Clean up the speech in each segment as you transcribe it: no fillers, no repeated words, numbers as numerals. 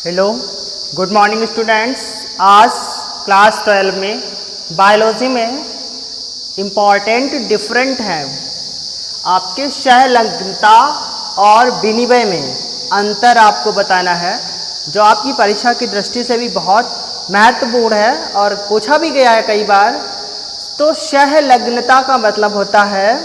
Hello, good morning students. आज class 12 में biology में इम्पॉर्टेंट डिफरेंट है। आपके सहलग्नता और विनिमय में अंतर आपको बताना है, जो आपकी परीक्षा की दृष्टि से भी बहुत महत्वपूर्ण है और पूछा भी गया है कई बार। तो सहलग्नता का मतलब होता है,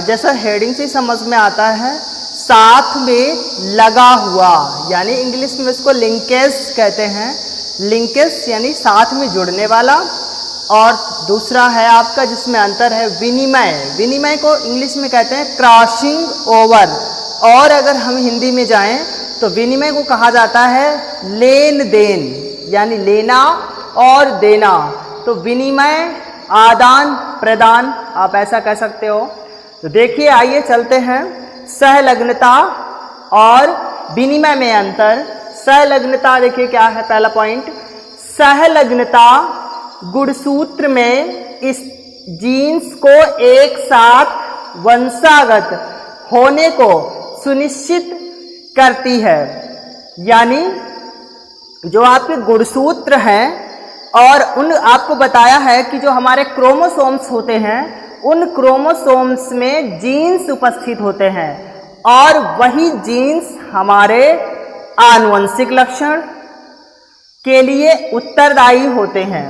जैसा हेडिंग से समझ में आता है, साथ में लगा हुआ, यानी इंग्लिश में इसको लिंकेज कहते हैं। लिंकेज यानी साथ में जुड़ने वाला। और दूसरा है आपका जिसमें अंतर है विनिमय। विनिमय को इंग्लिश में कहते हैं क्रॉसिंग ओवर। और अगर हम हिंदी में जाएं तो विनिमय को कहा जाता है लेन देन, यानी लेना और देना। तो विनिमय, आदान प्रदान, आप ऐसा कह सकते हो। तो देखिए, आइए चलते हैं सहलग्नता और विनिमय में अंतर। सहलग्नता देखिए क्या है, पहला पॉइंट। सहलग्नता गुणसूत्र में इस जीन्स को एक साथ वंशागत होने को सुनिश्चित करती है। यानी जो आपके गुणसूत्र हैं, और उन आपको बताया है कि जो हमारे क्रोमोसोम्स होते हैं, उन क्रोमोसोम्स में जीन्स उपस्थित होते हैं, और वही जीन्स हमारे आनुवंशिक लक्षण के लिए उत्तरदायी होते हैं।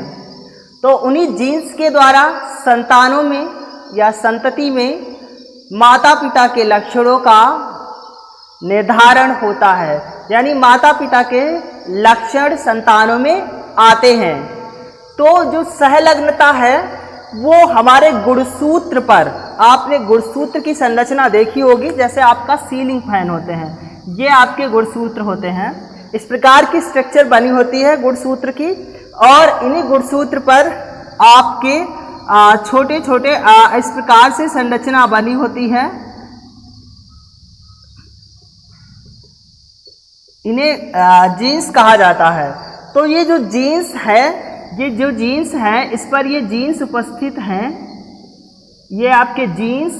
तो उन्हीं जीन्स के द्वारा संतानों में या संतति में माता पिता के लक्षणों का निर्धारण होता है। यानी माता पिता के लक्षण संतानों में आते हैं। तो जो सहलग्नता है वो हमारे गुणसूत्र पर, आपने गुणसूत्र की संरचना देखी होगी, जैसे आपका सीलिंग फैन होते हैं, ये आपके गुणसूत्र होते हैं। इस प्रकार की स्ट्रक्चर बनी होती है गुणसूत्र की, और इन्हीं गुणसूत्र पर आपके छोटे छोटे इस प्रकार से संरचना बनी होती है। इन्हें जीन्स कहा जाता है। तो ये जो जीन्स है, ये जो जीन्स हैं, इस पर ये जीन्स उपस्थित हैं, ये आपके जीन्स।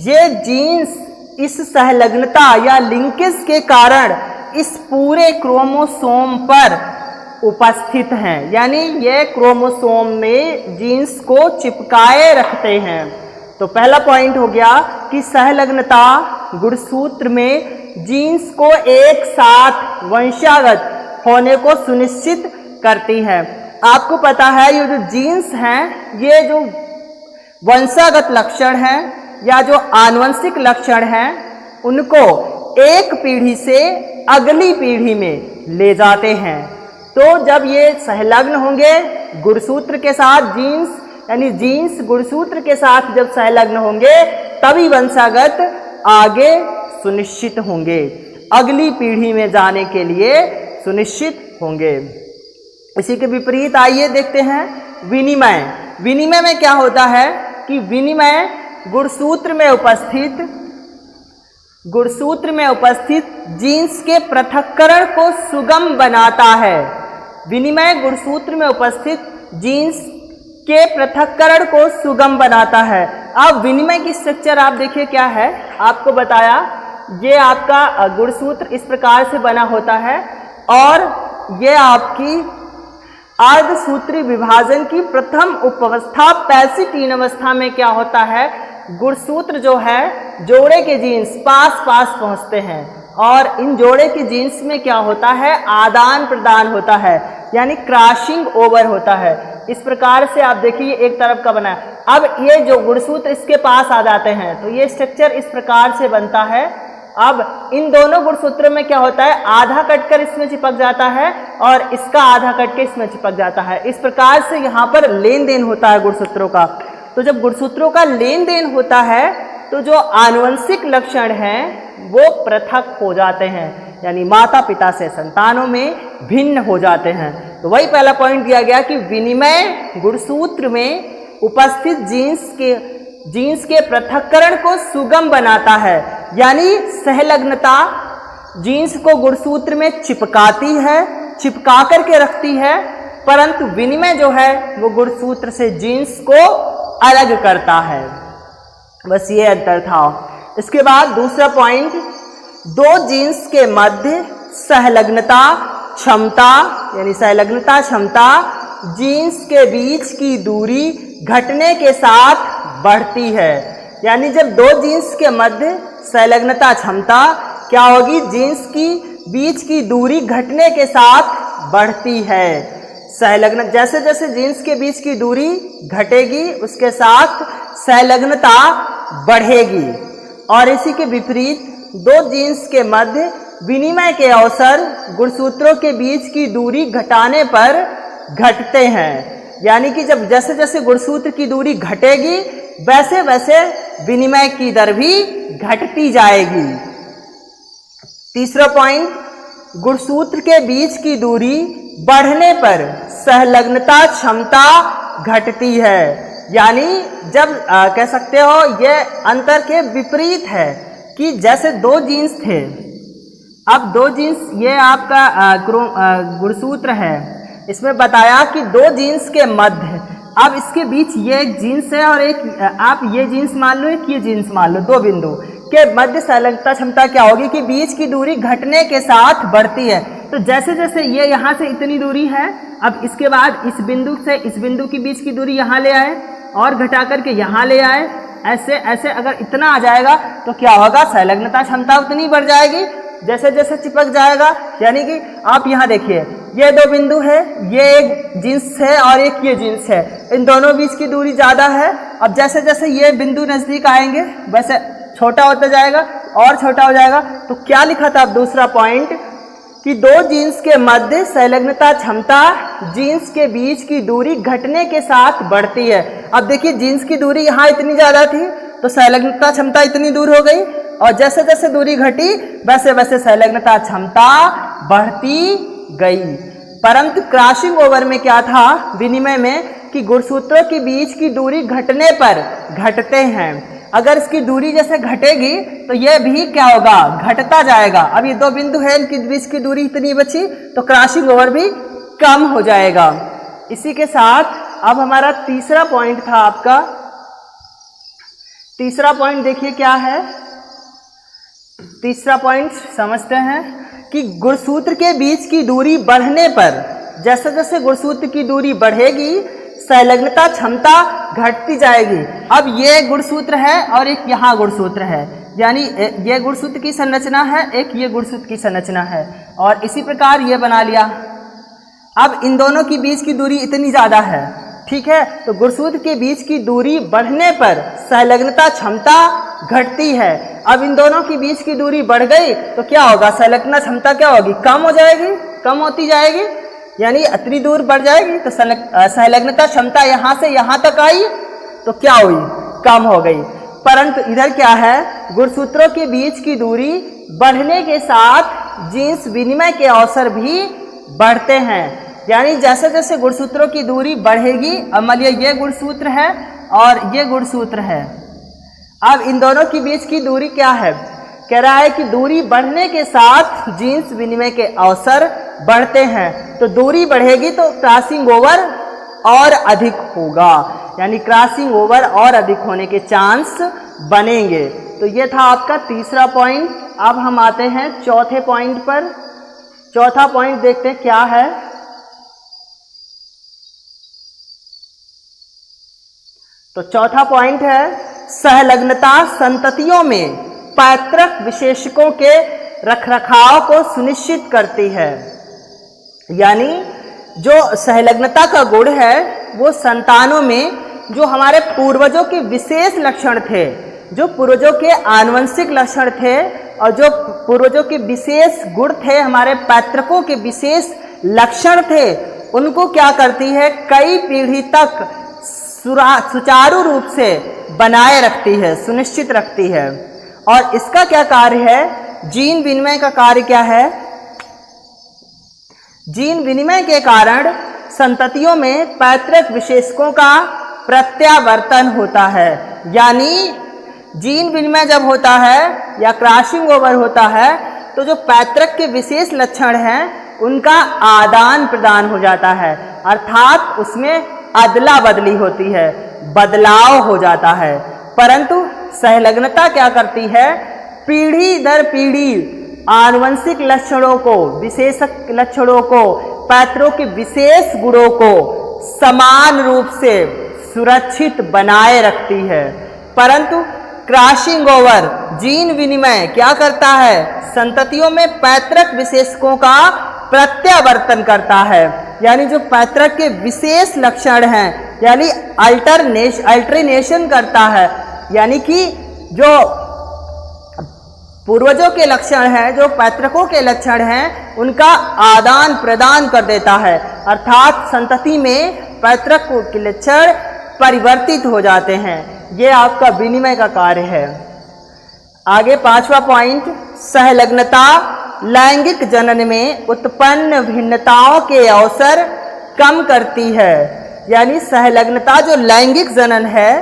ये जीन्स इस सहलग्नता या लिंकेज के कारण इस पूरे क्रोमोसोम पर उपस्थित हैं। यानी ये क्रोमोसोम में जीन्स को चिपकाए रखते हैं। तो पहला पॉइंट हो गया कि सहलग्नता गुणसूत्र में जीन्स को एक साथ वंशागत होने को सुनिश्चित करती है। आपको पता है ये जो जीन्स हैं, ये जो वंशागत लक्षण हैं या जो आनुवंशिक लक्षण हैं, उनको एक पीढ़ी से अगली पीढ़ी में ले जाते हैं। तो जब ये सहलग्न होंगे गुणसूत्र के साथ, जीन्स यानी जीन्स गुणसूत्र के साथ जब सहलग्न होंगे, तभी वंशागत आगे सुनिश्चित होंगे, अगली पीढ़ी में जाने के लिए सुनिश्चित होंगे। इसी के विपरीत आइए देखते हैं विनिमय। विनिमय में क्या होता है कि विनिमय गुणसूत्र में उपस्थित जीन्स के पृथक्करण को सुगम बनाता है। विनिमय गुणसूत्र में उपस्थित जीन्स के पृथक्करण को सुगम बनाता है। अब विनिमय की स्ट्रक्चर आप देखिए क्या है, आपको बताया ये आपका गुणसूत्र इस प्रकार से बना होता है, और ये आपकी अर्धसूत्री विभाजन की प्रथम उपअवस्था पैसिटीन अवस्था में क्या होता है, गुणसूत्र जो है जोड़े के जीन्स पास पास पहुंचते हैं, और इन जोड़े के जीन्स में क्या होता है, आदान प्रदान होता है, यानी क्रॉसिंग ओवर होता है। इस प्रकार से आप देखिए एक तरफ का बना है। अब ये जो गुणसूत्र इसके पास आ जाते हैं, तो ये स्ट्रक्चर इस प्रकार से बनता है। अब इन दोनों गुणसूत्रों में क्या होता है, आधा कटकर इसमें चिपक जाता है और इसका आधा कट के इसमें चिपक जाता है। इस प्रकार से यहाँ पर लेन देन होता है गुणसूत्रों का। तो जब गुणसूत्रों का लेन देन होता है, तो जो आनुवंशिक लक्षण हैं वो पृथक हो जाते हैं, यानी माता पिता से संतानों में भिन्न हो जाते हैं। तो वही पहला पॉइंट दिया गया कि विनिमय गुणसूत्र में उपस्थित जीन्स के पृथक्करण को सुगम बनाता है। यानी सहलग्नता जीन्स को गुणसूत्र में चिपकाती है, चिपका करके रखती है, परंतु विनिमय जो है वो गुणसूत्र से जीन्स को अलग करता है। बस ये अंतर था। इसके बाद दूसरा पॉइंट, दो जीन्स के मध्य सहलग्नता क्षमता यानी संलग्नता क्षमता जीन्स के बीच की दूरी घटने के साथ बढ़ती है। यानी जब दो जीन्स के मध्य संलग्नता क्षमता क्या होगी, जीन्स की बीच की दूरी घटने के साथ बढ़ती है। संलग्न जैसे जैसे जीन्स के बीच की दूरी घटेगी उसके साथ संलग्नता बढ़ेगी। और इसी के विपरीत दो जीन्स के मध्य विनिमय के अवसर गुणसूत्रों के बीच की दूरी घटाने पर घटते हैं। यानी कि जब जैसे जैसे गुणसूत्र की दूरी घटेगी वैसे वैसे विनिमय की दर भी घटती जाएगी। तीसरा पॉइंट, गुणसूत्र के बीच की दूरी बढ़ने पर संलग्नता क्षमता घटती है। यानी जब कह सकते हो यह अंतर के विपरीत है कि जैसे दो जीन्स थे, अब दो जीन्स ये आपका गुणसूत्र है, इसमें बताया कि दो जीन्स के मध्य, अब इसके बीच ये एक जीन्स है और एक आप ये जीन्स मान लो, एक ये जीन्स मान लो, दो बिंदु के मध्य संलग्नता क्षमता क्या होगी कि बीच की दूरी घटने के साथ बढ़ती है। तो जैसे जैसे ये यहाँ से इतनी दूरी है, अब इसके बाद इस बिंदु से इस बिंदु के बीच की दूरी यहाँ ले आए और घटा करके यहाँ ले आए, ऐसे ऐसे अगर इतना आ जाएगा तो क्या होगा, संलग्नता क्षमता उतनी बढ़ जाएगी जैसे जैसे चिपक जाएगा। यानी कि आप यहाँ देखिए ये दो बिंदु है, ये एक जीन्स है और एक ये जीन्स है, इन दोनों बीच की दूरी ज़्यादा है। अब जैसे जैसे ये बिंदु नज़दीक आएंगे वैसे छोटा होता जाएगा और छोटा हो जाएगा। तो क्या लिखा था अब दूसरा पॉइंट कि दो जीन्स के मध्य संलग्नता क्षमता जीन्स के बीच की दूरी घटने के साथ बढ़ती है। अब देखिए जीन्स की दूरी यहाँ इतनी ज़्यादा थी तो संलग्नता क्षमता इतनी दूर हो गई और जैसे जैसे दूरी घटी वैसे वैसे संलग्नता क्षमता बढ़ती गई। परंतु क्रॉसिंग ओवर में क्या था विनिमय में कि गुणसूत्रों के बीच की दूरी घटने पर घटते हैं। अगर इसकी दूरी जैसे घटेगी तो यह भी क्या होगा, घटता जाएगा। अब ये दो बिंदु है, इनके बीच की दूरी इतनी बची तो क्रॉसिंग ओवर भी कम हो जाएगा। इसी के साथ अब हमारा तीसरा पॉइंट था आपका, तीसरा पॉइंट देखिए क्या है। तीसरा पॉइंट समझते हैं कि गुणसूत्र के बीच की दूरी बढ़ने पर जैसे जैसे गुणसूत्र की दूरी बढ़ेगी संलग्नता क्षमता घटती जाएगी। अब ये गुणसूत्र है और एक यहाँ गुणसूत्र है, यानी ये गुणसूत्र की संरचना है, एक ये गुणसूत्र की संरचना है और इसी प्रकार ये बना लिया। अब इन दोनों के बीच की दूरी इतनी ज़्यादा है, ठीक है, तो गुणसूत्र के बीच की दूरी बढ़ने पर संलग्नता क्षमता घटती है। अब इन दोनों के बीच की दूरी बढ़ गई तो क्या होगा, संलग्नता क्षमता क्या होगी, कम हो जाएगी, कम होती जाएगी, यानी इतनी दूर बढ़ जाएगी। तो संलग्नता क्षमता यहाँ से यहाँ तक आई तो क्या हुई, कम हो गई। परंतु इधर क्या है, गुणसूत्रों के बीच की दूरी बढ़ने के साथ जीन्स विनिमय के अवसर भी बढ़ते हैं। यानी जैसे जैसे गुणसूत्रों की दूरी बढ़ेगी, अब मान लिया ये गुणसूत्र है और ये गुणसूत्र है, अब इन दोनों के बीच की दूरी क्या है, कह रहा है कि दूरी बढ़ने के साथ जीन्स विनिमय के अवसर बढ़ते हैं। तो दूरी बढ़ेगी तो क्रॉसिंग ओवर और अधिक होगा, यानी क्रॉसिंग ओवर और अधिक होने के चांस बनेंगे। तो ये था आपका तीसरा पॉइंट। अब हम आते हैं चौथे पॉइंट पर। चौथा पॉइंट देखते हैं क्या है। तो चौथा पॉइंट है संलग्नता संततियों में पैतृक विशेषकों के रखरखाव को सुनिश्चित करती है। यानी जो संलग्नता का गुण है वो संतानों में जो हमारे पूर्वजों के विशेष लक्षण थे, जो पूर्वजों के आनुवंशिक लक्षण थे और जो पूर्वजों के विशेष गुण थे, हमारे पैतृकों के विशेष लक्षण थे, उनको क्या करती है, कई पीढ़ी तक सुचारू रूप से बनाए रखती है, सुनिश्चित रखती है। और इसका क्या कार्य है, जीन विनिमय का कार्य क्या है, जीन विनिमय के कारण संततियों में पैतृक विशेषकों का प्रत्यावर्तन होता है। यानी जीन विनिमय जब होता है या क्रॉसिंग ओवर होता है तो जो पैतृक के विशेष लक्षण हैं उनका आदान प्रदान हो जाता है, अर्थात उसमें अदला बदली होती है, बदलाव हो जाता है। परंतु संलग्नता क्या करती है, पीढ़ी दर पीढ़ी आनुवंशिक लक्षणों को, विशेषक लक्षणों को, पैतृकों के विशेष गुणों को समान रूप से सुरक्षित बनाए रखती है। परंतु क्रॉसिंग ओवर जीन विनिमय क्या करता है? संततियों में पैतृक विशेषकों का प्रत्यावर्तन करता है, यानी जो पैतृक के विशेष लक्षण हैं, यानी अल्टरनेशन करता है, यानी कि जो पूर्वजों के लक्षण हैं, जो पैतृकों के लक्षण हैं, उनका आदान प्रदान कर देता है। अर्थात संतति में पैतृक के लक्षण परिवर्तित हो जाते हैं। ये आपका विनिमय का कार्य है। आगे 5वां पॉइंट, सहलग्नता लैंगिक जनन में उत्पन्न भिन्नताओं के अवसर कम करती है। यानी सहलग्नता जो लैंगिक जनन है,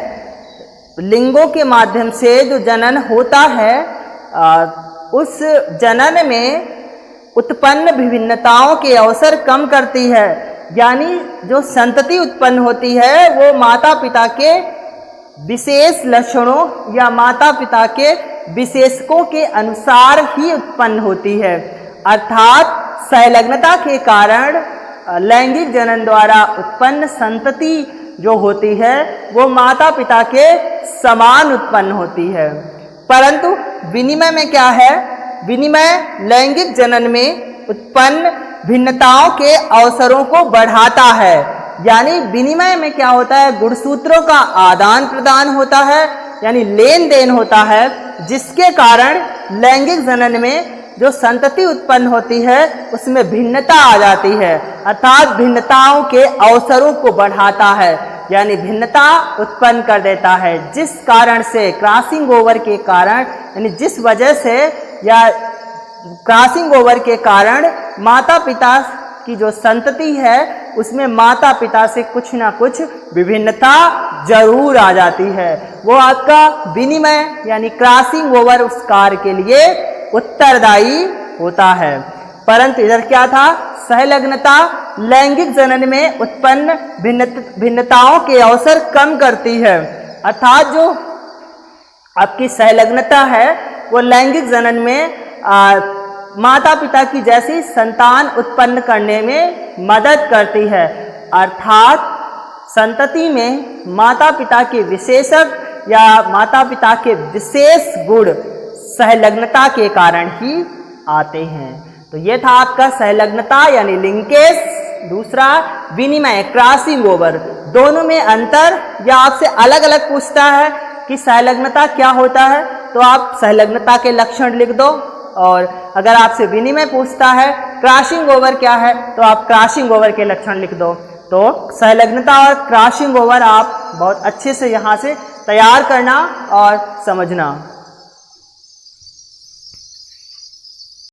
लिंगों के माध्यम से जो जनन होता है, उस जनन में उत्पन्न विभिन्नताओं के अवसर कम करती है। यानी जो संतति उत्पन्न होती है वो माता पिता के विशेष लक्षणों या माता पिता के विशेषकों के अनुसार ही उत्पन्न होती है। अर्थात सहलग्नता के कारण लैंगिक जनन द्वारा उत्पन्न संतति जो होती है वो माता पिता के समान उत्पन्न होती है। परंतु विनिमय में क्या है? विनिमय लैंगिक जनन में उत्पन्न भिन्नताओं के अवसरों को बढ़ाता है। यानी विनिमय में क्या होता है? गुणसूत्रों का आदान प्रदान होता है, यानी लेन देन होता है, जिसके कारण लैंगिक जनन में जो संतति उत्पन्न होती है उसमें भिन्नता आ जाती है। अर्थात भिन्नताओं के अवसरों को बढ़ाता है, यानी भिन्नता उत्पन्न कर देता है, जिस कारण से क्रॉसिंग ओवर के कारण, यानी जिस वजह से या क्रॉसिंग ओवर के कारण माता पिता की जो संतति है उसमें माता पिता से कुछ ना कुछ विभिन्नता जरूर आ जाती है। वो आपका विनिमय यानी क्रॉसिंग ओवर उस कार्य के लिए उत्तरदायी होता है। परंतु इधर क्या था? सहलग्नता लैंगिक जनन में उत्पन्न भिन्नताओं के अवसर कम करती है। अर्थात जो आपकी सहलग्नता है वो लैंगिक जनन में माता पिता की जैसी संतान उत्पन्न करने में मदद करती है। अर्थात संतति में माता पिता के विशेषक या माता पिता के विशेष गुण सहलग्नता के कारण ही आते हैं। तो ये था आपका सहलग्नता यानी लिंकेज। दूसरा विनिमय क्रॉसिंग ओवर। दोनों में अंतर या आपसे अलग अलग पूछता है कि सहलग्नता क्या होता है तो आप सहलग्नता के लक्षण लिख दो, और अगर आपसे विनिमय पूछता है क्रॉसिंग ओवर क्या है तो आप क्रॉसिंग ओवर के लक्षण लिख दो। तो सहलग्नता और क्रॉसिंग ओवर आप बहुत अच्छे से यहाँ से तैयार करना और समझना।